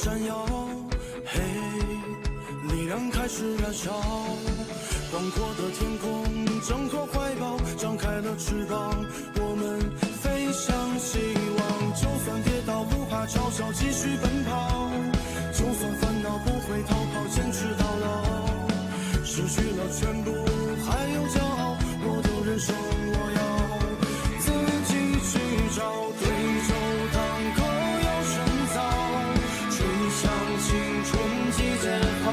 闪耀，嘿，力量开始燃烧，广阔的天空挣脱怀抱，张开了翅膀，我们飞向希望。就算跌倒不怕嘲笑，继续奔跑，就算烦恼不会逃跑，坚持到老。失去了全部还有骄傲，我的人生我要自己去找，对酒当歌要深造，吹响青春季节号，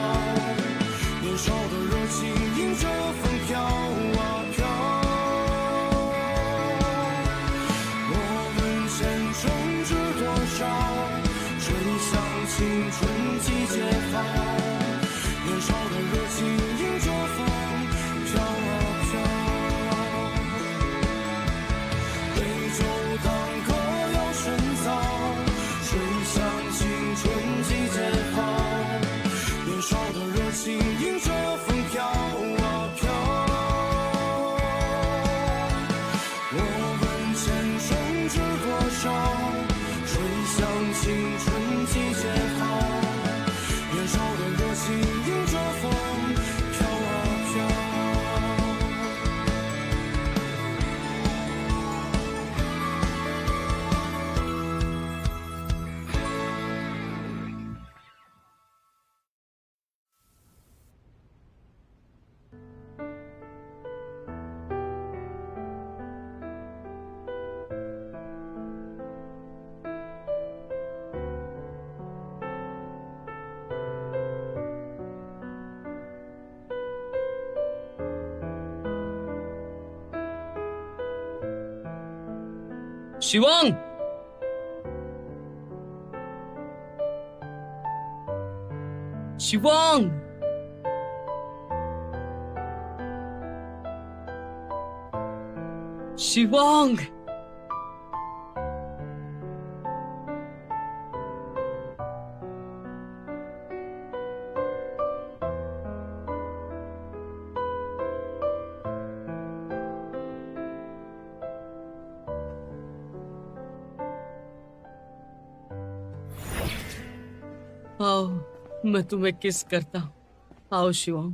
年少的热情迎着风飘啊飘，我们前程知多少，吹响青春季节号，年少的热情迎着风飘啊飘，对酒当歌要深造，吹响青春季节号，年少的热情迎着风飘啊飘，我们前程知多少，吹响青春季节号，年少的热情迎着风飘啊飘。希望，希望，希望。आओ, मैं तुम्हें किस करता हूँ। आओ शिवम।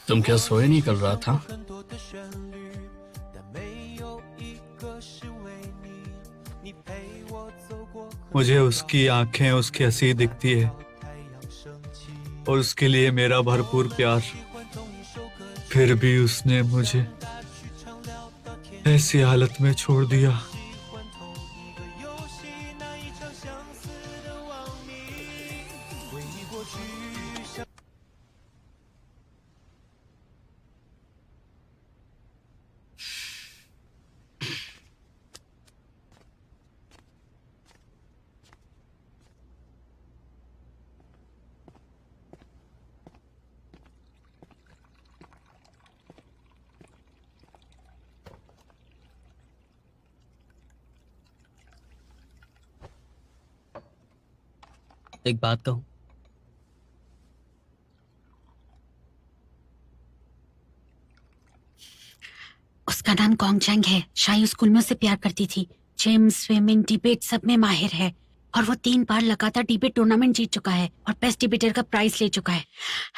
तुम क्या सोए नहीं कल रात? था मुझे उसकी आंखें उसकी हंसी दिखती है और उसके लिए मेरा भरपूर प्यार, फिर भी उसने मुझे ऐसी हालत में छोड़ दिया। एक बात कहूं, उसका नाम गोंगचैंग है। शाही स्कूल में उससे प्यार करती थी। जिम, स्विमिंग, डिबेट सब में माहिर है और वो 3 बार लगातार डिबेट टूर्नामेंट जीत चुका है और बेस्ट डिबेटर का प्राइज ले चुका है।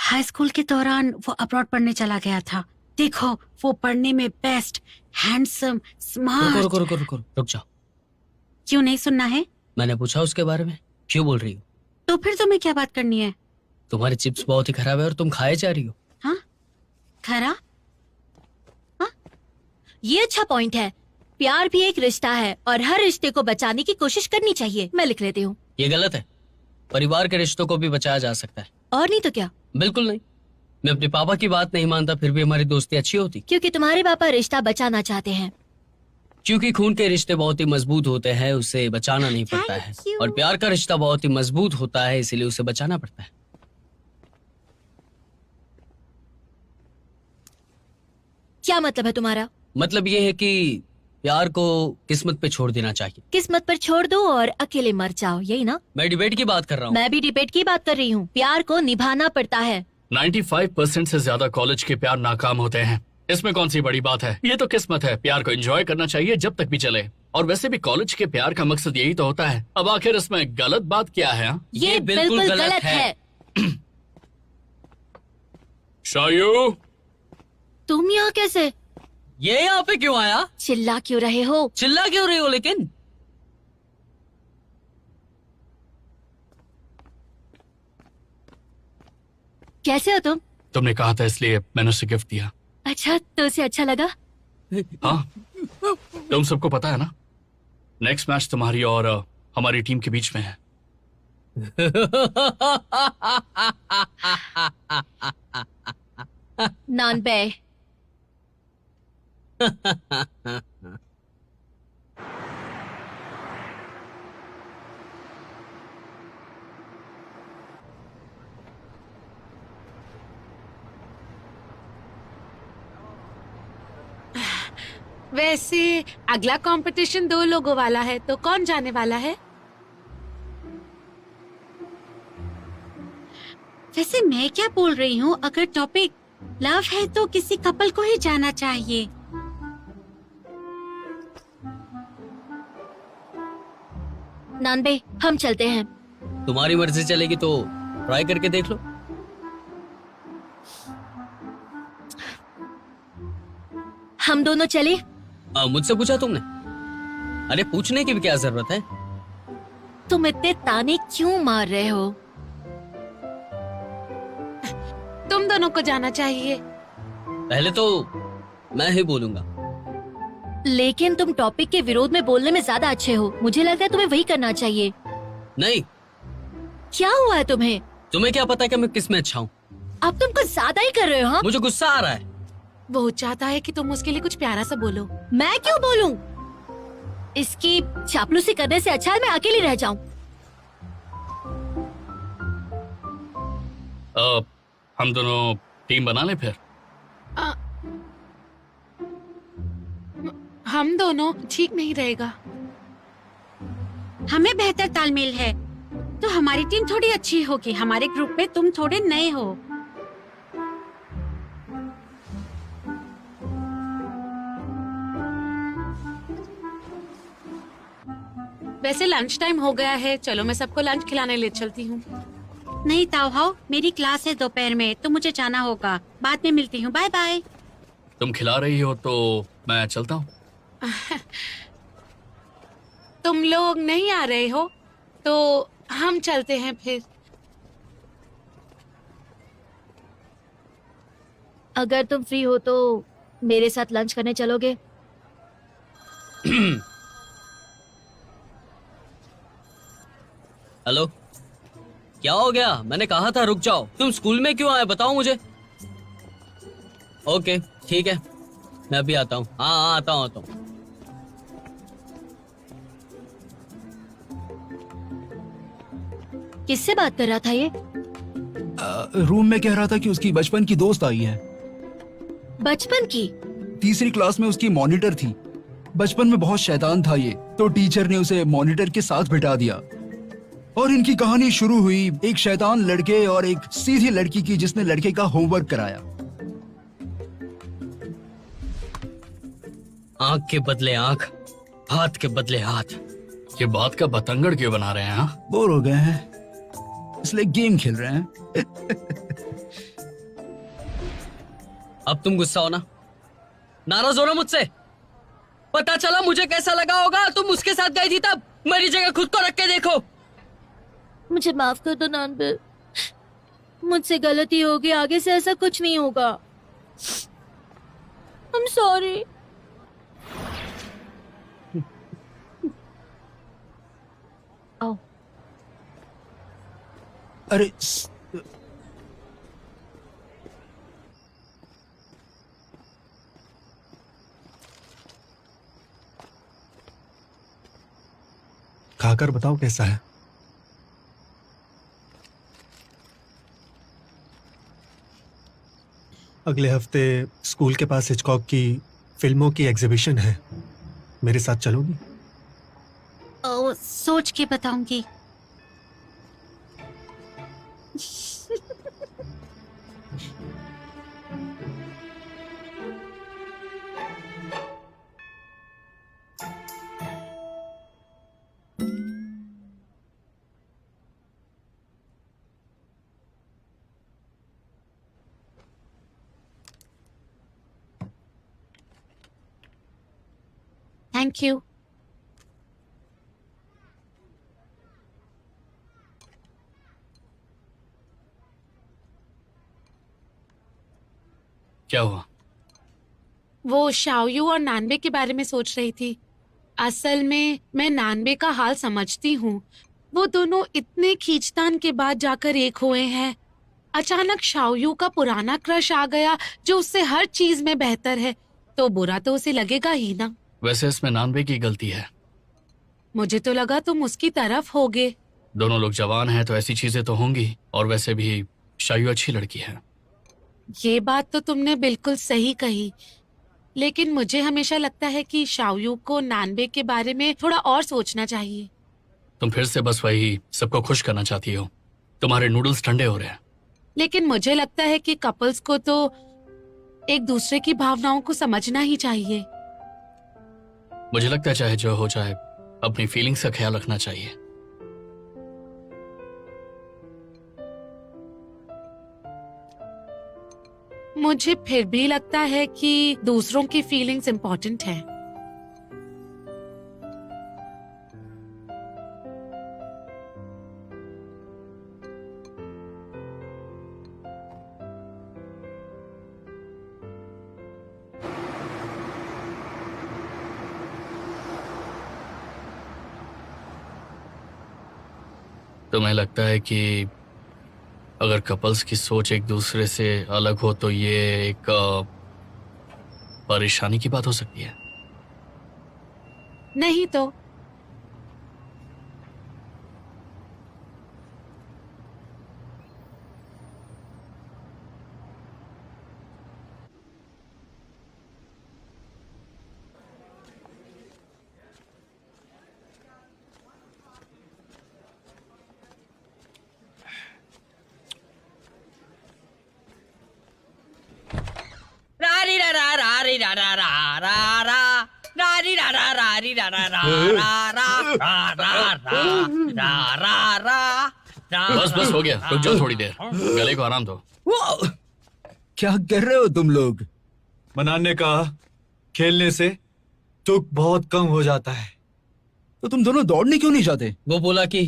हाई स्कूल के दौरान वो अब्रॉड पढ़ने चला गया था। देखो, वो पढ़ने में बेस्ट, हैंडसम, स्मार्ट। रुक जाओ। क्यों नहीं सुनना है? मैंने पूछा उसके बारे में, क्यों बोल रही हो? तो फिर तुम्हें क्या बात करनी है? तुम्हारे चिप्स बहुत ही खराब है और तुम खाए जा रही हो। हाँ, खरा? हाँ? ये अच्छा पॉइंट है। प्यार भी एक रिश्ता है और हर रिश्ते को बचाने की कोशिश करनी चाहिए। मैं लिख लेती हूँ। ये गलत है। परिवार के रिश्तों को भी बचाया जा सकता है। और नहीं तो क्या? बिल्कुल नहीं। मैं अपने पापा की बात नहीं मानता, फिर भी हमारी दोस्ती अच्छी होती। क्योंकि तुम्हारे पापा रिश्ता बचाना चाहते हैं। क्योंकि खून के रिश्ते बहुत ही मजबूत होते हैं, उसे बचाना नहीं पड़ता है। और प्यार का रिश्ता बहुत ही मजबूत होता है, इसलिए उसे बचाना पड़ता है। क्या मतलब है तुम्हारा? मतलब ये है कि प्यार को किस्मत पे छोड़ देना चाहिए। किस्मत पर छोड़ दो और अकेले मर जाओ, यही ना? मैं डिबेट की बात कर रहा हूँ। मैं भी डिबेट की बात कर रही हूँ। प्यार को निभाना पड़ता है। 95% से ज्यादा कॉलेज के प्यार नाकाम होते हैं। इसमें कौन सी बड़ी बात है? ये तो किस्मत है। प्यार को एंजॉय करना चाहिए जब तक भी चले। और वैसे भी कॉलेज के प्यार का मकसद यही तो होता है। अब आखिर इसमें गलत बात क्या है? हाँ? ये बिल्कुल गलत है। शायू, तुम यहाँ कैसे? ये यहाँ पे क्यों आया? चिल्ला क्यों रहे हो? चिल्ला क्यों रही हो लेकिन? कैसे हो तुम? तुमने कहा था इसलिए मैंने उसे गिफ्ट दिया। अच्छा, तो उसे अच्छा लगा? हाँ, तुम सबको पता है ना, नेक्स्ट मैच तुम्हारी और हमारी टीम के बीच में है। नानबे। वैसे अगला कंपटीशन 2 लोगों वाला है, तो कौन जाने वाला है? वैसे मैं क्या बोल रही हूँ, अगर टॉपिक लव है तो किसी कपल को ही जाना चाहिए। नानबे, हम चलते हैं। तुम्हारी मर्जी चलेगी तो ट्राई करके देख लो। हम दोनों चले? मुझसे पूछा तुमने? अरे पूछने की भी क्या जरूरत है? तुम इतने ताने क्यों मार रहे हो? तुम दोनों को जाना चाहिए। पहले तो मैं ही बोलूंगा। लेकिन तुम टॉपिक के विरोध में बोलने में ज्यादा अच्छे हो। मुझे लगता है तुम्हें वही करना चाहिए। नहीं। क्या हुआ है तुम्हें? तुम्हें क्या पता कि मैं किस में अच्छा हूँ? अब तुम कुछ ज्यादा ही कर रहे हो। हाँ? मुझे गुस्सा आ रहा है। वो चाहता है कि तुम उसके लिए कुछ प्यारा सा बोलो। मैं क्यों बोलूं? इसकी चापलूसी करने से अच्छा है मैं अकेली रह जाऊं। हम दोनों टीम बना ले फिर। हम दोनों ठीक नहीं रहेगा। हमें बेहतर तालमेल है तो हमारी टीम थोड़ी अच्छी होगी। हमारे ग्रुप में तुम थोड़े नए हो। वैसे लंच टाइम हो गया है, चलो मैं सबको लंच खिलाने ले चलती हूँ। नहीं ताओहाओ, मेरी क्लास है दोपहर में तो मुझे जाना होगा। बाद में मिलती हूँ, बाय बाय। तुम खिला रही हो तो मैं चलता हूँ। तुम लोग नहीं आ रहे हो तो हम चलते हैं फिर। अगर तुम फ्री हो तो मेरे साथ लंच करने चलोगे? हेलो, क्या हो गया? मैंने कहा था रुक जाओ। तुम स्कूल में क्यों आए बताओ मुझे। ओके ठीक है, मैं अभी आता हूँ। हाँ आता हूँ। किससे बात कर रहा था ये? रूम में कह रहा था कि उसकी बचपन की दोस्त आई है। बचपन की? तीसरी क्लास में उसकी मॉनिटर थी। बचपन में बहुत शैतान था ये, तो टीचर ने उसे मॉनिटर के साथ बिठा दिया और इनकी कहानी शुरू हुई एक शैतान लड़के और एक सीधी लड़की की जिसने लड़के का होमवर्क कराया। आंख के बदले आंख, हाथ के बदले हाथ। ये बात का बतंगड़ क्यों बना रहे हैं? हाँ? बोर हो गए हैं इसलिए गेम खेल रहे हैं। अब तुम गुस्सा हो ना, नाराज हो ना मुझसे? पता चला मुझे कैसा लगा होगा। तुम उसके साथ गई थी तब। मेरी जगह खुद को रख के देखो। मुझे माफ कर दो नानबे, मुझसे गलती होगी, आगे से ऐसा कुछ नहीं होगा। I'm sorry। आओ। अरे खाकर बताओ कैसा है। अगले हफ्ते स्कूल के पास हिचकॉक की फिल्मों की एग्जीबिशन है, मेरे साथ चलोगी? सोच के बताऊंगी। Thank you. क्या हुआ? वो शाओयू और नानबे के बारे में सोच रही थी। असल में मैं नानबे का हाल समझती हूँ। वो दोनों इतने खींचतान के बाद जाकर एक हुए हैं। अचानक शाओयू का पुराना क्रश आ गया जो उससे हर चीज में बेहतर है, तो बुरा तो उसे लगेगा ही ना। वैसे इसमें नानबे की गलती है। मुझे तो लगा तुम उसकी तरफ होगे। दोनों लोग जवान हैं तो ऐसी चीजें तो होंगी, और वैसे भी शायू अच्छी लड़की है। ये बात तो तुमने बिल्कुल सही कही, लेकिन मुझे हमेशा लगता है कि शाओयू को नानबे के बारे में थोड़ा और सोचना चाहिए। तुम फिर से बस वही सबको खुश करना चाहती हो। तुम्हारे नूडल्स ठंडे हो रहे हैं। लेकिन मुझे लगता है कि कपल्स को तो एक दूसरे की भावनाओं को समझना ही चाहिए। मुझे लगता है चाहे जो हो जाए अपनी फीलिंग्स का ख्याल रखना चाहिए। मुझे फिर भी लगता है कि दूसरों की फीलिंग्स इम्पोर्टेंट है। तुम्हें लगता है कि अगर कपल्स की सोच एक दूसरे से अलग हो तो ये एक परेशानी की बात हो सकती है? नहीं तो। रारी रा रा रारी रा रा रा रा रा रारी रा रा रारी रा रा रा रा रा रा रा रा रा। बस बस हो गया, रुक जाओ थोड़ी देर, गले को आराम दो। क्या कर रहे हो तुम लोग? मनान ने कहा खेलने से दुख बहुत कम हो जाता है। तो तुम दोनों दौड़ने क्यों नहीं जाते? वो बोला कि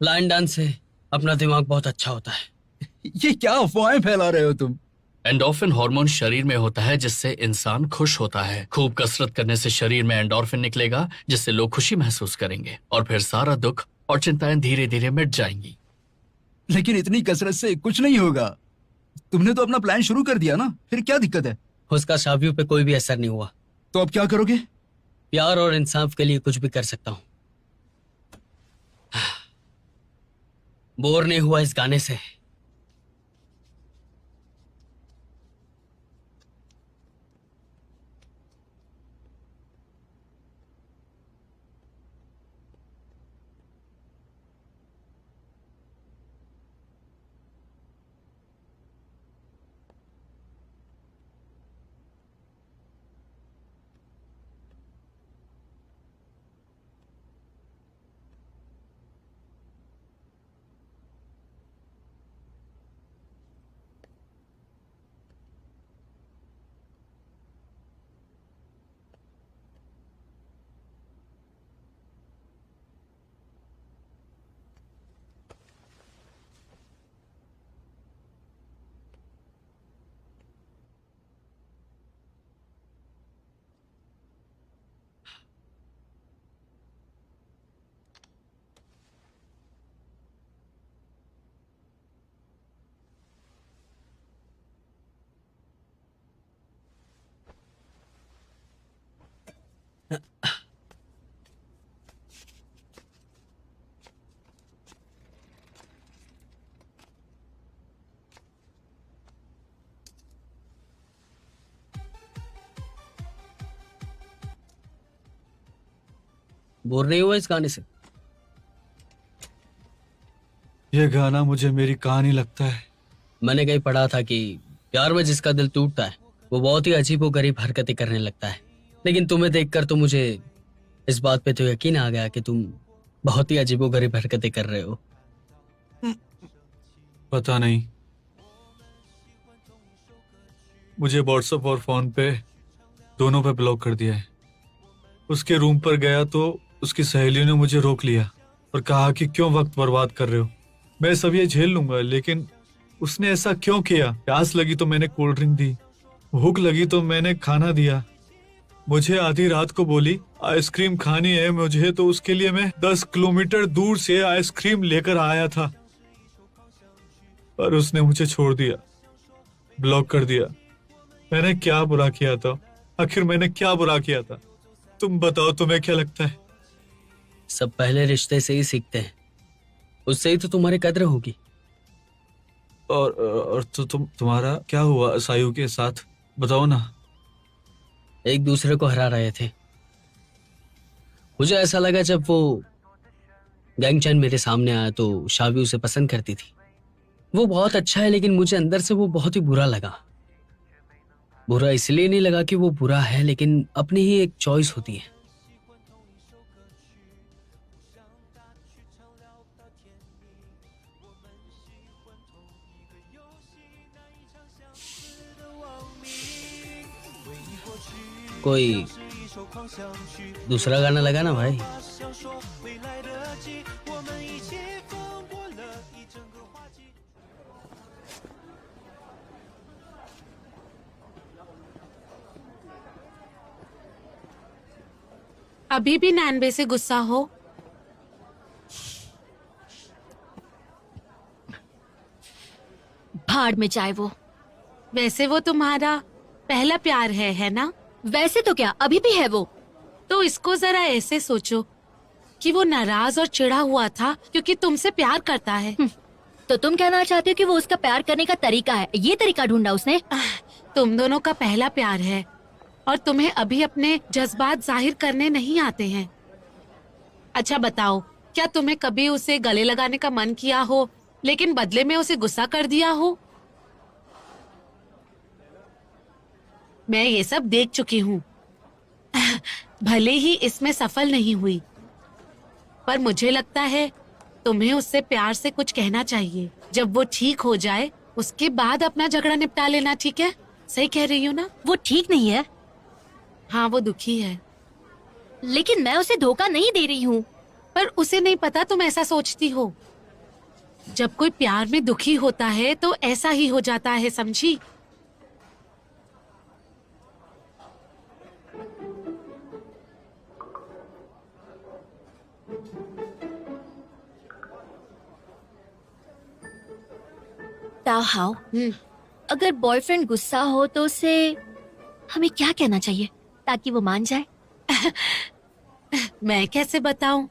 लाइन डांस से अपना दिमाग बहुत अच्छा होता है। ये क्या अफवाहें फैला रहे हो तुम? एंडोर्फिन हार्मोन शरीर में होता है जिससे इंसान खुश होता है। खूब कसरत करने से शरीर में एंडोर्फिन निकलेगा जिससे लोग खुशी महसूस करेंगे, और फिर सारा दुख और चिंताएं धीरे धीरे मिट जाएंगी। लेकिन इतनी कसरत से कुछ नहीं होगा। तुमने तो अपना प्लान शुरू कर दिया ना, फिर क्या दिक्कत है? उसका शाबियों पे कोई भी असर नहीं हुआ। तो अब क्या करोगे? प्यार और इंसाफ के लिए कुछ भी कर सकता हूँ। बोर नहीं हुआ इस गाने से। बोर नहीं हुआ इस गाने से? ये गाना मुझे मेरी कहानी लगता है। मैंने कहीं पढ़ा था कि प्यार में जिसका दिल टूटता है वो बहुत ही अजीबोगरीब हरकतें करने लगता है, लेकिन तुम्हें देखकर तो मुझे इस बात पे तो यकीन आ गया कि तुम बहुत ही अजीबोगरीब हरकतें कर रहे हो। पता नहीं, मुझे व्हाट्सएप और फोन पे दोनों पे ब्लॉक कर दिया है। उसके रूम पर गया तो उसकी सहेलियों ने मुझे रोक लिया और कहा कि क्यों वक्त बर्बाद कर रहे हो, मैं सब ये झेल लूंगा। लेकिन उसने ऐसा क्यों किया? प्यास लगी तो मैंने कोल्ड ड्रिंक दी, भूख लगी तो मैंने खाना दिया। मुझे आधी रात को बोली आइसक्रीम खानी है मुझे, तो उसके लिए मैं 10 किलोमीटर दूर से आइसक्रीम लेकर आया था, पर उसने मुझे छोड़ दिया, ब्लॉक कर दिया। मैंने क्या बुरा किया था? आखिर मैंने क्या बुरा किया था? तुम बताओ, तुम्हें क्या लगता है? सब पहले रिश्ते से ही सीखते हैं, उससे ही तो तुम्हारी कद्र होगी। और तो तुम्हारा क्या हुआ सायु के साथ, बताओ ना। एक दूसरे को हरा रहे थे। मुझे ऐसा लगा जब वो गैंगचैन मेरे सामने आया तो शावी उसे पसंद करती थी। वो बहुत अच्छा है, लेकिन मुझे अंदर से वो बहुत ही बुरा लगा। बुरा इसलिए नहीं लगा कि वो बुरा है, लेकिन अपनी ही एक चॉइस होती है। कोई दूसरा गाना लगा ना भाई। अभी भी नानबे से गुस्सा हो? भाड़ में जाए वो। वैसे वो तुम्हारा पहला प्यार है ना? वैसे तो क्या, अभी भी है वो। तो इसको जरा ऐसे सोचो कि वो नाराज और चिढ़ा हुआ था क्योंकि तुमसे प्यार करता है। तो तुम कहना चाहते हो कि वो उसका प्यार करने का तरीका है, ये तरीका ढूंढा उसने? तुम दोनों का पहला प्यार है और तुम्हें अभी अपने जज्बात जाहिर करने नहीं आते हैं। अच्छा बताओ, क्या तुम्हें कभी उसे गले लगाने का मन किया हो लेकिन बदले में उसे गुस्सा कर दिया हो? मैं ये सब देख चुकी हूँ। भले ही इसमें सफल नहीं हुई, पर मुझे लगता है तुम्हें उससे प्यार से कुछ कहना चाहिए। जब वो ठीक हो जाए उसके बाद अपना झगड़ा निपटा लेना, ठीक है? सही कह रही हूँ ना? वो ठीक नहीं है। हाँ, वो दुखी है। लेकिन मैं उसे धोखा नहीं दे रही हूँ। पर उसे नहीं पता तुम ऐसा सोचती हो। जब कोई प्यार में दुखी होता है तो ऐसा ही हो जाता है, समझी? ताहाओ, अगर बॉयफ्रेंड गुस्सा हो तो उसे हमें क्या कहना चाहिए ताकि वो मान जाए? मैं कैसे बताऊं?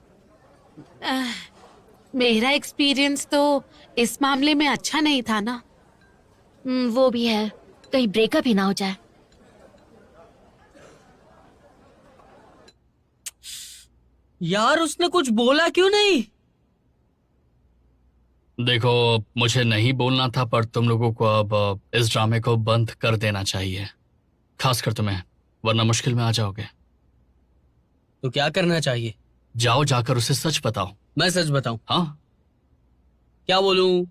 मेरा एक्सपीरियंस तो इस मामले में अच्छा नहीं था ना। वो भी है, कहीं ब्रेकअप ही ना हो जाए। यार उसने कुछ बोला क्यों नहीं? देखो, मुझे नहीं बोलना था, पर तुम लोगों को अब इस ड्रामे को बंद कर देना चाहिए, खासकर तुम्हें, वरना मुश्किल में आ जाओगे। तो क्या करना चाहिए? जाओ, जाकर उसे सच बताओ। मैं सच बताऊं? हाँ। क्या बोलूं?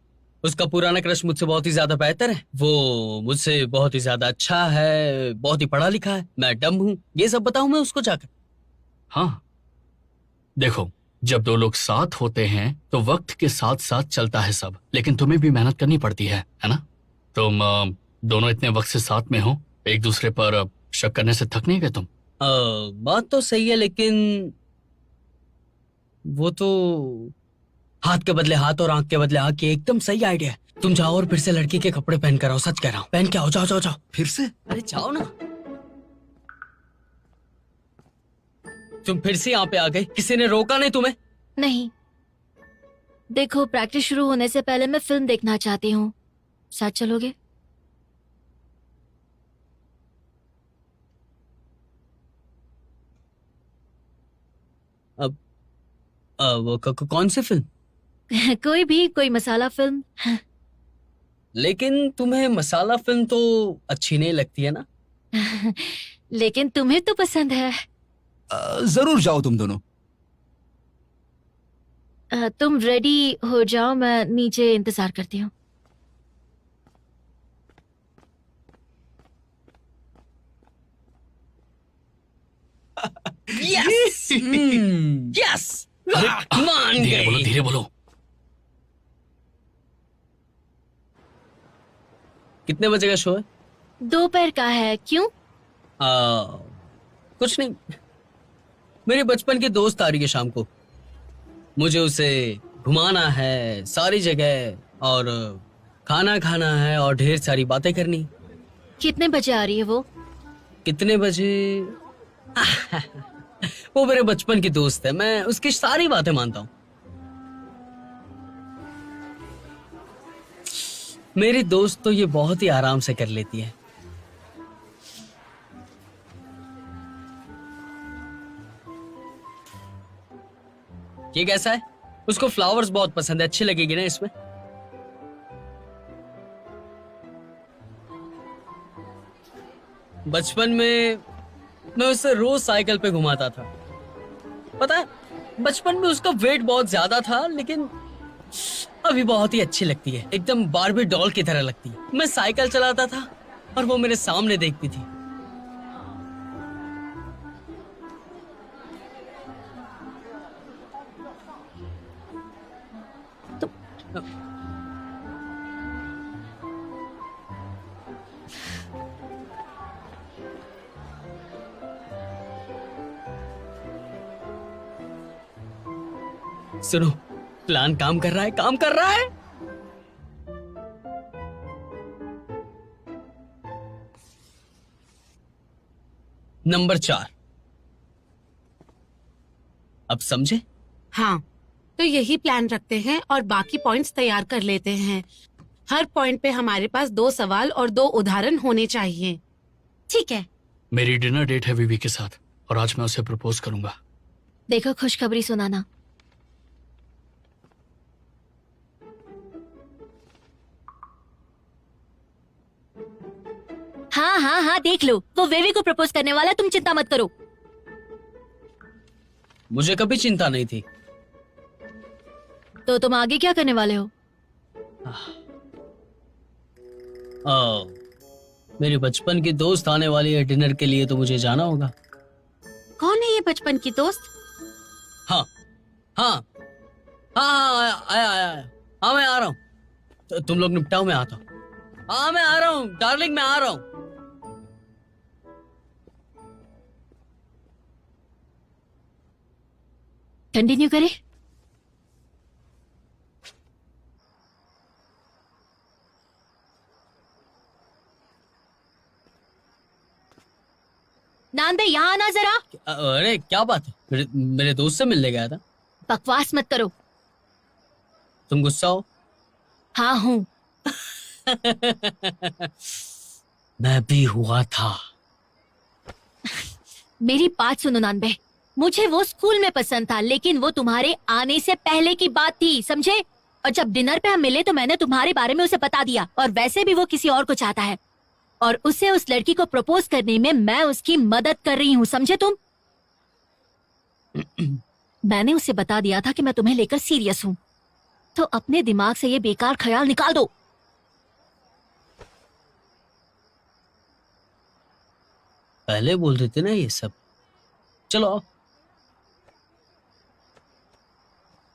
उसका पुराना क्रश मुझसे बहुत ही ज्यादा बेहतर है, वो मुझसे बहुत ही ज्यादा अच्छा है, बहुत ही पढ़ा लिखा है, मैं डम हूं, ये सब बताऊं मैं उसको जाकर? हाँ, देखो, जब दो लोग साथ होते हैं तो वक्त के साथ साथ चलता है सब, लेकिन तुम्हें भी मेहनत करनी पड़ती है ना? तुम दोनों इतने वक्त से साथ में हो, एक दूसरे पर शक करने से थक नहीं गए तुम? बात तो सही है, लेकिन वो तो हाथ के बदले हाथ और आंख के बदले आंख की एकदम सही आइडिया है। तुम जाओ और फिर से लड़की के कपड़े पहन कर आओ, सच कह रहा हूँ, पहन के आओ, जाओ जाओ जाओ। फिर से? अरे जाओ ना। तुम फिर से यहाँ पे आ गई, किसी ने रोका नहीं तुम्हें? नहीं, देखो, प्रैक्टिस शुरू होने से पहले मैं फिल्म देखना चाहती हूँ। साथ चलोगे? अब कौन सी फिल्म? कोई भी, कोई मसाला फिल्म। लेकिन तुम्हें मसाला फिल्म तो अच्छी नहीं लगती है ना? लेकिन तुम्हें तो पसंद है। जरूर जाओ तुम दोनों। तुम रेडी हो जाओ, मैं नीचे इंतजार करती हूँ। यस यस, मान धीरे बोलो, गई। धीरे बोलो। कितने बजे का शो है? दोपहर का है, क्यों? कुछ नहीं, मेरी बचपन की दोस्त आ रही है शाम को। मुझे उसे घुमाना है सारी जगह, और खाना खाना है, और ढेर सारी बातें करनी। कितने बजे आ रही है वो? कितने बजे? वो मेरे बचपन की दोस्त है, मैं उसकी सारी बातें मानता हूँ। मेरी दोस्त तो ये बहुत ही आराम से कर लेती है। ये कैसा है? उसको फ्लावर्स बहुत पसंद है, अच्छी लगेगी ना इसमें? बचपन में मैं उसे रोज साइकिल पे घुमाता था। पता है, बचपन में उसका वेट बहुत ज्यादा था, लेकिन अभी बहुत ही अच्छी लगती है, एकदम बार्बी डॉल की तरह लगती है। मैं साइकिल चलाता था और वो मेरे सामने देखती थी। सुनो, प्लान काम कर रहा है, काम कर रहा है। नंबर 4। अब समझे? हाँ, तो यही प्लान रखते हैं और बाकी पॉइंट्स तैयार कर लेते हैं। हर पॉइंट पे हमारे पास 2 सवाल और 2 उदाहरण होने चाहिए। ठीक है। मेरी डिनर डेट है विवी के साथ, और आज मैं उसे प्रपोज करूंगा। देखो, खुशखबरी सुनाना। हाँ हाँ हाँ, देख लो, वो वेवी को प्रपोज करने वाला है, तुम चिंता मत करो। मुझे कभी चिंता नहीं थी। तो तुम आगे क्या करने वाले हो? मेरी बचपन की दोस्त आने वाली है डिनर के लिए, तो मुझे जाना होगा। कौन है ये बचपन की दोस्त? हाँ हाँ हाँ, आया आया आया। हाँ, मैं आ रहा हूँ। तुम लोग निपटाओ, मैं आता हूँ। हाँ, मैं आ रहा हूँ डार्लिंग, मैं आ रहा हूँ। कंटिन्यू करें? नांदे, यहाँ आना जरा। अरे क्या बात है, मेरे दोस्त से मिलने गया था। बकवास मत करो। तुम गुस्सा हो? हाँ हूँ। मैं भी हुआ था। मेरी बात सुनो नानबे, मुझे वो स्कूल में पसंद था, लेकिन वो तुम्हारे आने से पहले की बात थी, समझे? और जब डिनर पे हम मिले तो मैंने तुम्हारे बारे में उसे बता दिया, और वैसे भी वो किसी और को चाहता है, और उसे उस लड़की को प्रपोज करने में मैं उसकी मदद कर रही हूँ, समझे तुम? मैंने उसे बता दिया था कि मैं तुम्हें लेकर सीरियस हूँ, तो अपने दिमाग से ये बेकार ख्याल निकाल दो। पहले बोल देते ना ये सब। चलो आओ।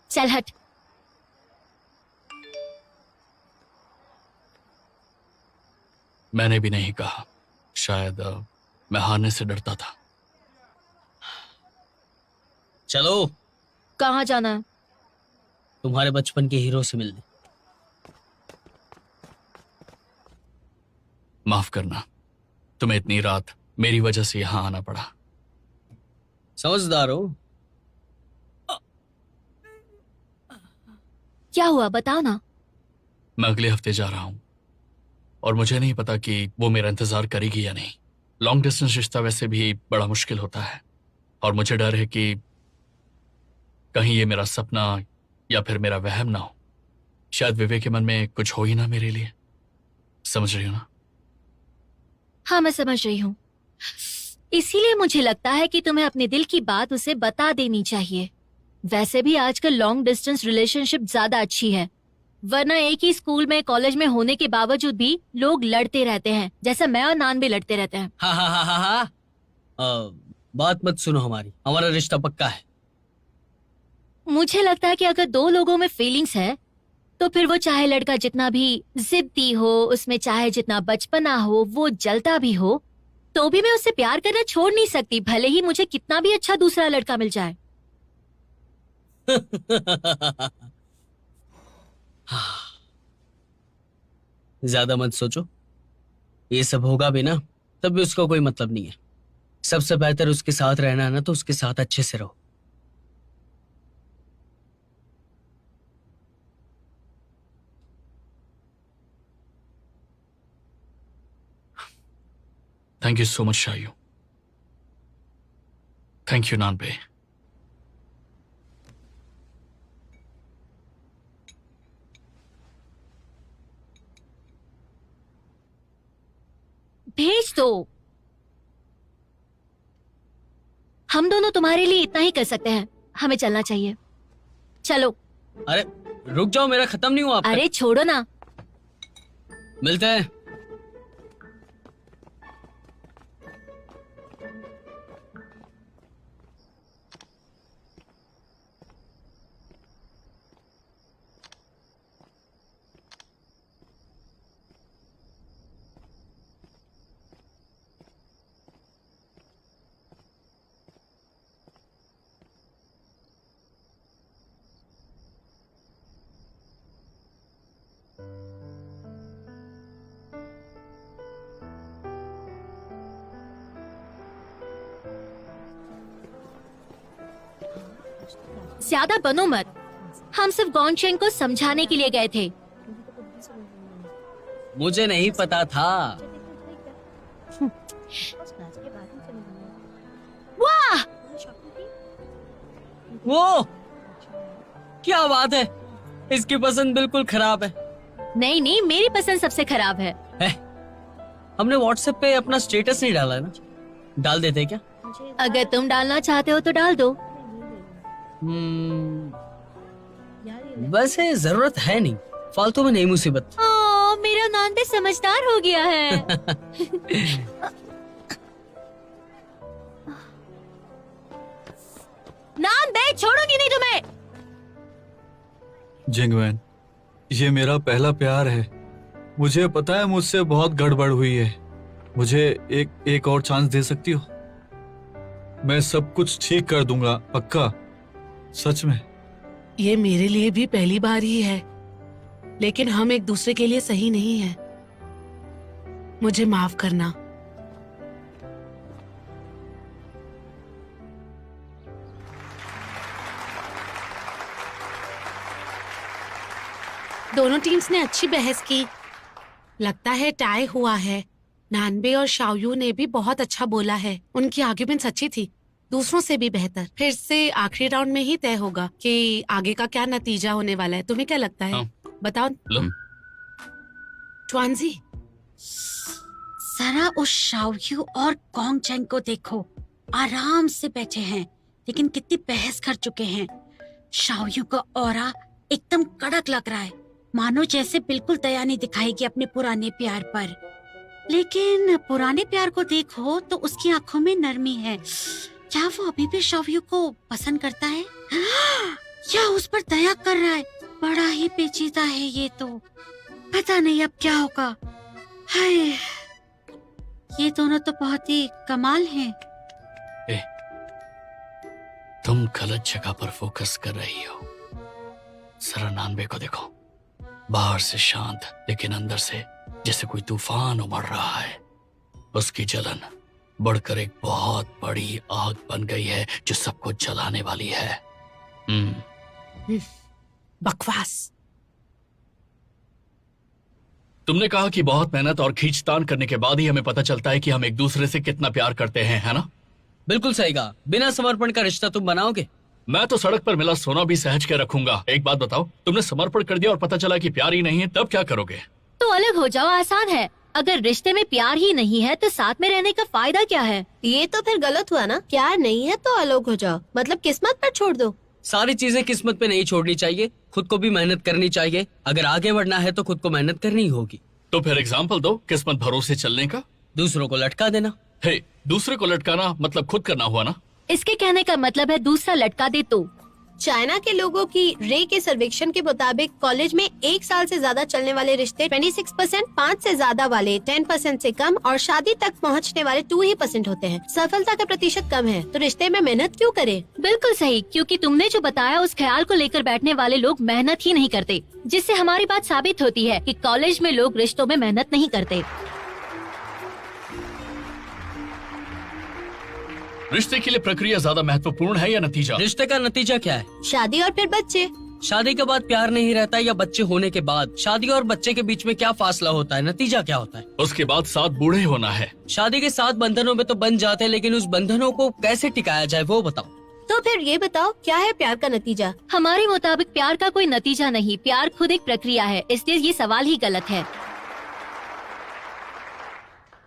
चल हट। मैंने भी नहीं कहा, शायद मैं हारने से डरता था। चलो। कहाँ जाना है? तुम्हारे बचपन के हीरो से मिलने। माफ करना, तुम्हें इतनी रात मेरी वजह से यहाँ आना पड़ा। समझदार हो। क्या हुआ, बताओ ना। मैं अगले हफ्ते जा रहा हूँ, और मुझे नहीं पता कि वो मेरा इंतजार करेगी या नहीं। लॉन्ग डिस्टेंस रिश्ता वैसे भी बड़ा मुश्किल होता है, और मुझे डर है कि कहीं ये मेरा सपना या फिर मेरा वहम ना हो। शायद विवेक के मन में कुछ हो ही ना मेरे लिए। समझ रही हो ना? हाँ, मैं समझ रही हूँ। इसीलिए मुझे लगता है कि तुम्हें अपने दिल की बात उसे बता देनी चाहिए। वैसे भी आजकल लॉन्ग डिस्टेंस रिलेशनशिप ज्यादा अच्छी है, वरना एक ही स्कूल में कॉलेज में होने के बावजूद भी लोग लड़ते रहते हैं, जैसा मैं और नान भी लड़ते रहते हैं। हाँ हाँ हाँ हाँ हाँ, बात मत सुनो हमारी, हमारा रिश्ता पक्का है। मुझे लगता है कि अगर दो लोगों में फीलिंग्स है तो फिर वो चाहे लड़का जितना भी जिद्दी हो, उसमें चाहे जितना बचपना हो, वो जलता भी हो, तो भी मैं उससे प्यार करना छोड़ नहीं सकती, भले ही मुझे कितना भी अच्छा दूसरा लड़का मिल जाए। ज्यादा मत सोचो, ये सब होगा भी ना तब भी उसका कोई मतलब नहीं है। सबसे बेहतर उसके साथ रहना है ना, तो उसके साथ अच्छे से रहो। थैंक यू सो मच शायू। थैंक यू नान बे। भेज दो। हम दोनों तुम्हारे लिए इतना ही कर सकते हैं, हमें चलना चाहिए। चलो। अरे रुक जाओ, मेरा खत्म नहीं हुआ अब तक। अरे छोड़ो ना। मिलते हैं। ज्यादा बनो मत, हम सिर्फ गॉन्गचेंग को समझाने के लिए गए थे। मुझे नहीं पता था। वाह, वो क्या बात है, इसकी पसंद बिल्कुल खराब है। नहीं नहीं, मेरी पसंद सबसे खराब है। हमने व्हाट्सएप पे अपना स्टेटस नहीं डाला है ना, डाल देते क्या? अगर तुम डालना चाहते हो तो डाल दो। वैसे जरूरत है नहीं, फालतू में नहीं मुसीबत। मेरा नान बे समझदार हो गया है। नान बे, छोड़ूंगी नहीं तुम्हें। जिंगवैन, ये मेरा पहला प्यार है। मुझे पता है मुझसे बहुत गड़बड़ हुई है। मुझे एक और चांस दे सकती हो? मैं सब कुछ ठीक कर दूंगा, पक्का, सच में। ये मेरे लिए भी पहली बार ही है, लेकिन हम एक दूसरे के लिए सही नहीं है। मुझे माफ करना। दोनों टीम्स ने अच्छी बहस की। लगता है टाई हुआ है। नानबे और शाओयू ने भी बहुत अच्छा बोला है। उनकी आर्ग्यूमेंट्स अच्छी थी, दूसरों से भी बेहतर। फिर से आखिरी राउंड में ही तय होगा कि आगे का क्या नतीजा होने वाला है। तुम्हें क्या लगता है? बताओ। ट्वांजी, जरा उस शाओयू और गॉन्गचेंग को देखो, आराम से बैठे हैं, लेकिन कितनी बहस कर चुके हैं। शाओयू का ऑरा एकदम कड़क लग रहा है, मानो जैसे बिल्कुल दया नहीं दिखाएगी अपने पुराने प्यार पर। लेकिन पुराने प्यार को देखो तो उसकी आंखों में नरमी है। क्या वो अभी भी शाओयू को पसंद करता है या उस पर दया कर रहा है? बड़ा ही पेचीदा है ये तो। पता नहीं अब क्या होगा। हाय, ये दोनों तो बहुत ही कमाल हैं। तुम गलत जगह पर फोकस कर रही हो। जरा नानबे को देखो, बाहर से शांत लेकिन अंदर से जैसे कोई तूफान उमड़ रहा है। उसकी जलन बढ़कर एक बहुत बड़ी आग बन गई है जो सबको जलाने वाली है। बकवास। तुमने कहा कि बहुत मेहनत और खींचतान करने के बाद ही हमें पता चलता है कि हम एक दूसरे से कितना प्यार करते हैं, है ना? बिल्कुल सही कहा। बिना समर्पण का रिश्ता तुम बनाओगे? मैं तो सड़क पर मिला सोना भी सहज के रखूंगा। एक बात बताओ, तुमने समर्पण कर दिया और पता चला कि प्यार ही नहीं है, तब क्या करोगे? तो अलग हो जाओ, आसान है। अगर रिश्ते में प्यार ही नहीं है तो साथ में रहने का फायदा क्या है? ये तो फिर गलत हुआ ना। प्यार नहीं है तो अलग हो जाओ, मतलब किस्मत पर छोड़ दो। सारी चीजें किस्मत पे नहीं छोड़नी चाहिए, खुद को भी मेहनत करनी चाहिए। अगर आगे बढ़ना है तो खुद को मेहनत करनी ही होगी। तो फिर एग्जाम्पल दो किस्मत भरोसे चलने का। दूसरों को लटका देना। हे, दूसरे को लटकाना मतलब खुद करना हुआ ना। इसके कहने का मतलब है दूसरा लटका दे तो। चाइना के लोगों की रे के सर्वेक्षण के मुताबिक कॉलेज में 1 साल से ज्यादा चलने वाले रिश्ते 26%, 5 से ज्यादा वाले 10% से कम और शादी तक पहुंचने वाले 2% होते हैं। सफलता का प्रतिशत कम है, तो रिश्ते में मेहनत क्यों करें? बिल्कुल सही, क्योंकि तुमने जो बताया उस ख्याल को लेकर बैठने वाले लोग मेहनत ही नहीं करते, जिससे हमारी बात साबित होती है कि कॉलेज में लोग रिश्तों में मेहनत नहीं करते। रिश्ते के लिए प्रक्रिया ज्यादा महत्वपूर्ण है या नतीजा? रिश्ते का नतीजा क्या है? शादी और फिर बच्चे। शादी के बाद प्यार नहीं रहता या बच्चे होने के बाद? शादी और बच्चे के बीच में क्या फासला होता है? नतीजा क्या होता है? उसके बाद 7 बूढ़े होना है। शादी के 7 बंधनों में तो बन जाते हैं, लेकिन उस बंधनों को कैसे टिकाया जाए वो बताओ। तो फिर ये बताओ, क्या है प्यार का नतीजा? हमारे मुताबिक प्यार का कोई नतीजा नहीं, प्यार खुद एक प्रक्रिया है, इसलिए ये सवाल ही गलत है।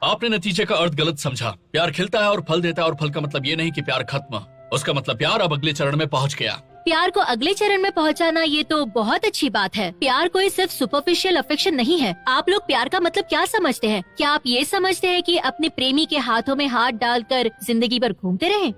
आपने नतीजे का अर्थ गलत समझा। प्यार खिलता है और फल देता है, और फल का मतलब ये नहीं कि प्यार खत्म। उसका मतलब प्यार अब अगले चरण में पहुंच गया। प्यार को अगले चरण में पहुंचाना ये तो बहुत अच्छी बात है। प्यार कोई सिर्फ सुपरफिशियल अफेक्शन नहीं है। आप लोग प्यार का मतलब क्या समझते हैं? क्या आप ये समझते हैं कि अपने प्रेमी के हाथों में हाथ डालकर जिंदगी भर घूमते रहें?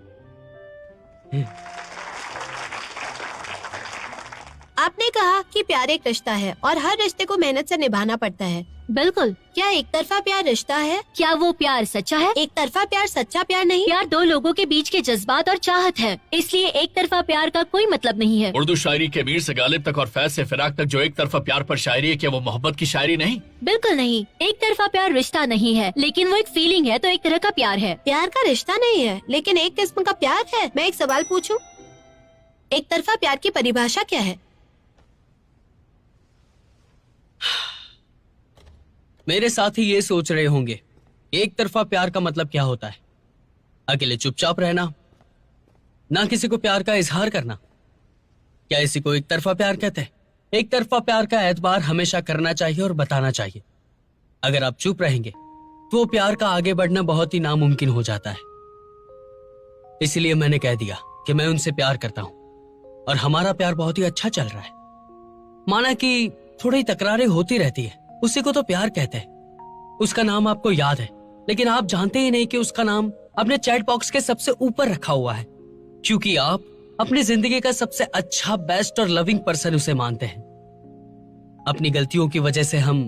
आपने कहा कि प्यार एक रिश्ता है और हर रिश्ते को मेहनत से निभाना पड़ता है। बिल्कुल। क्या एक तरफा प्यार रिश्ता है? क्या वो प्यार सच्चा है? एक तरफा प्यार सच्चा प्यार नहीं। प्यार 2 लोगों के बीच के जज्बात और चाहत है, इसलिए एक तरफा प्यार का कोई मतलब नहीं है। उर्दू शायरी के मीर से गालिब तक और फैज से फिराक तक जो एक तरफा प्यार पर शायरी है, क्या वो मोहब्बत की शायरी नहीं? बिल्कुल नहीं। एक तरफा प्यार रिश्ता नहीं है, लेकिन वो एक फीलिंग है, तो एक तरह का प्यार है। प्यार का रिश्ता नहीं है, लेकिन एक किस्म का प्यार है। मैं एक सवाल पूछूं? एक तरफा प्यार की परिभाषा क्या है? मेरे साथी ये सोच रहे होंगे, एक तरफा प्यार का मतलब क्या होता है? अकेले चुपचाप रहना, ना किसी को प्यार का इजहार करना। क्या इसी को एक तरफा प्यार कहते हैं? एक तरफा प्यार का एतबार हमेशा करना चाहिए और बताना चाहिए। अगर आप चुप रहेंगे तो वो प्यार का आगे बढ़ना बहुत ही नामुमकिन हो जाता है। इसलिए मैंने कह दिया कि मैं उनसे प्यार करता हूं और हमारा प्यार बहुत ही अच्छा चल रहा है। माना कि थोड़ी तकरारें होती रहती है, उसी को तो प्यार कहते हैं। उसका नाम आपको याद है, लेकिन आप जानते ही नहीं कि उसका नाम अपने चैट बॉक्स के सबसे ऊपर रखा हुआ है, क्योंकि आप अपनी जिंदगी का सबसे अच्छा, बेस्ट और लविंग पर्सन उसे मानते हैं। अपनी गलतियों की वजह से हम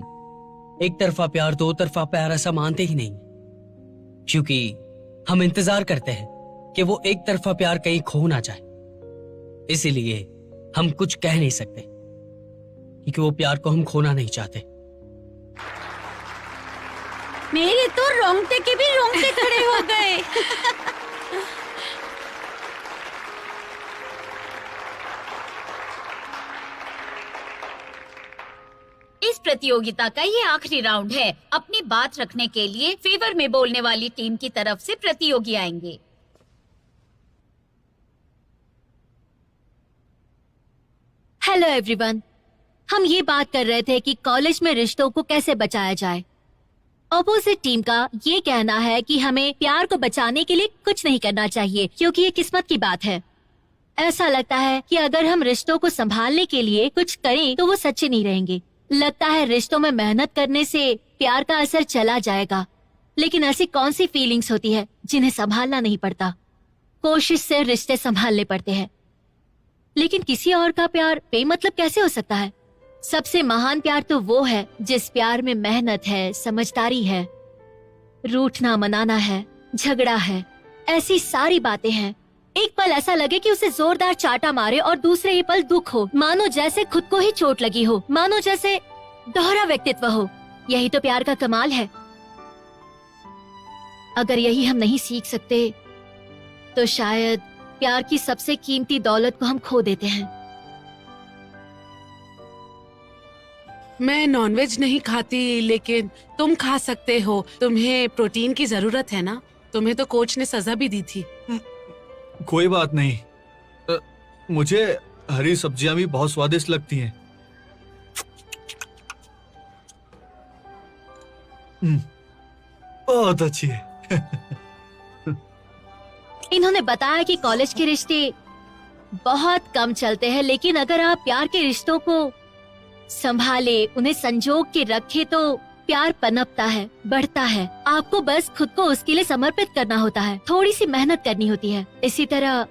एक तरफा प्यार, 2 तरफा प्यार ऐसा मानते ही नहीं, क्योंकि हम इंतजार करते हैं कि वो एक तरफा प्यार कहीं खो ना जाए। इसीलिए हम कुछ कह नहीं सकते, क्योंकि वो प्यार को हम खोना नहीं चाहते। मेरे तो रोंगटे के भी रोंगटे खड़े हो गए। इस प्रतियोगिता का ये आखिरी राउंड है। अपनी बात रखने के लिए फेवर में बोलने वाली टीम की तरफ से प्रतियोगी आएंगे। हेलो एवरीवन, हम ये बात कर रहे थे कि कॉलेज में रिश्तों को कैसे बचाया जाए। ऑपोजिट टीम का ये कहना है कि हमें प्यार को बचाने के लिए कुछ नहीं करना चाहिए, क्योंकि ये किस्मत की बात है। ऐसा लगता है कि अगर हम रिश्तों को संभालने के लिए कुछ करें तो वो सच्चे नहीं रहेंगे। लगता है रिश्तों में मेहनत करने से प्यार का असर चला जाएगा, लेकिन ऐसी कौन सी फीलिंग्स होती है जिन्हें संभालना नहीं पड़ता? कोशिश से रिश्ते संभालने पड़ते हैं, लेकिन किसी और का प्यार बेमतलब कैसे हो सकता है? सबसे महान प्यार तो वो है जिस प्यार में मेहनत है, समझदारी है, रूठना मनाना है, झगड़ा है, ऐसी सारी बातें हैं। एक पल ऐसा लगे कि उसे जोरदार चाटा मारे और दूसरे ही पल दुख हो, मानो जैसे खुद को ही चोट लगी हो, मानो जैसे दोहरा व्यक्तित्व हो। यही तो प्यार का कमाल है। अगर यही हम नहीं सीख सकते तो शायद प्यार की सबसे कीमती दौलत को हम खो देते हैं। मैं नॉनवेज नहीं खाती, लेकिन तुम खा सकते हो। तुम्हें प्रोटीन की जरूरत है ना? तुम्हें तो कोच ने सजा भी दी थी। कोई बात नहीं। मुझे हरी सब्जियां भी बहुत स्वादिष्ट लगती हैं। बहुत अच्छी है। इन्होंने बताया कि कॉलेज के रिश्ते बहुत कम चलते हैं, लेकिन अगर आप प्यार के रिश्तों को संभाले, उन्हें संजोग के रखे तो प्यार पनपता है, बढ़ता है। आपको बस खुद को उसके लिए समर्पित करना होता है, थोड़ी सी मेहनत करनी होती है। इसी तरह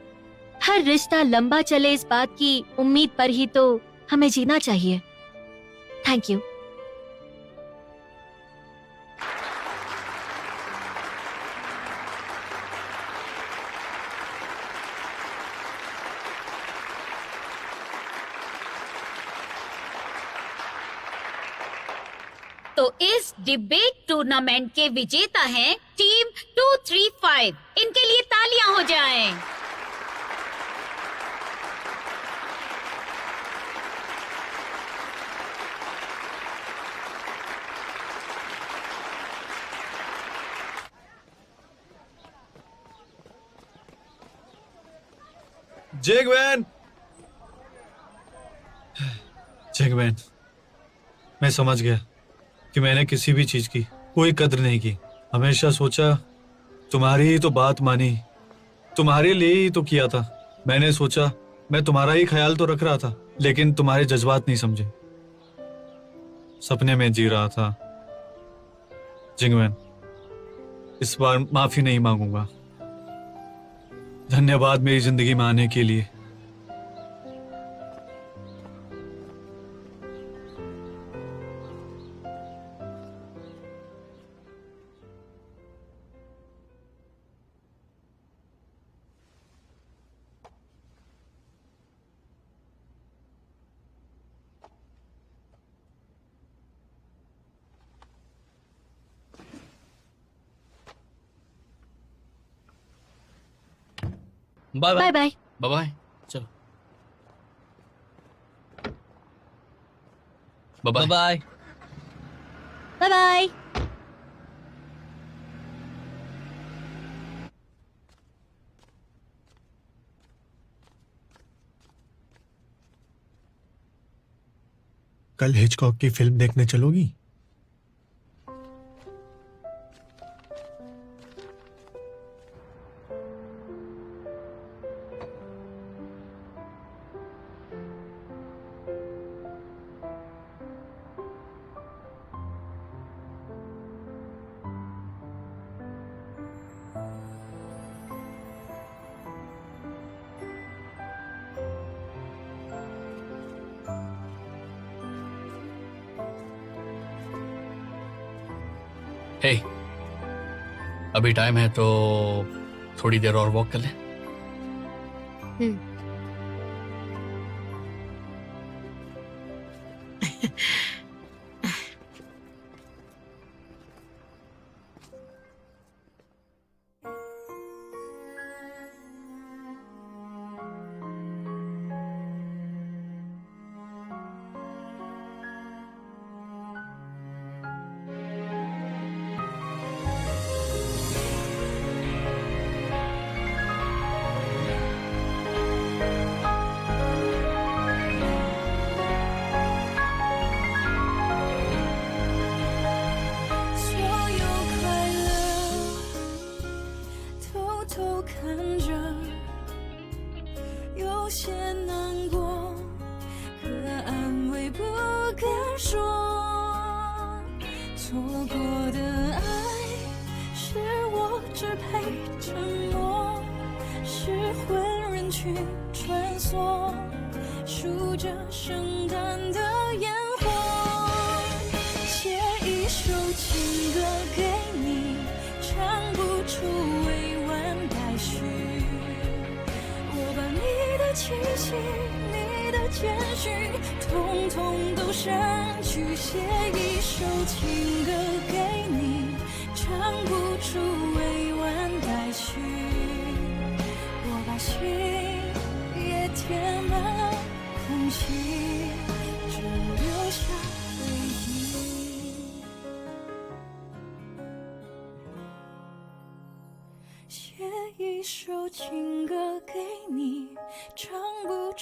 हर रिश्ता लंबा चले, इस बात की उम्मीद पर ही तो हमें जीना चाहिए। Thank you. तो इस डिबेट टूर्नामेंट के विजेता हैं टीम 235। इनके लिए तालियां हो जाएं। जैगवैन, जैगवैन, मैं समझ गया कि मैंने किसी भी चीज की कोई कद्र नहीं की। हमेशा सोचा तुम्हारी ही तो बात मानी, तुम्हारे लिए ही तो किया था। मैंने सोचा मैं तुम्हारा ही ख्याल तो रख रहा था, लेकिन तुम्हारे जज्बात नहीं समझे। सपने में जी रहा था। जिंगमैन, इस बार माफी नहीं मांगूंगा। धन्यवाद मेरी जिंदगी में आने के लिए। Bye bye bye. Bye. Bye. चलो बाय। बाय। Bye bye. कल हिचकॉक की फिल्म देखने चलोगी? हे, अभी टाइम है तो थोड़ी देर और वॉक कर लें।写一首情歌给你，唱不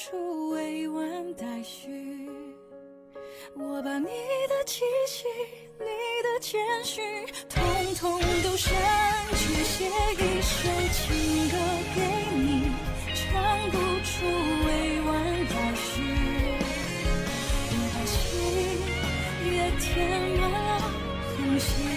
我把你的气息，你的谦虚，统统都删去，写一首情歌给你，唱不出委婉的诗。我把心也填满了空隙。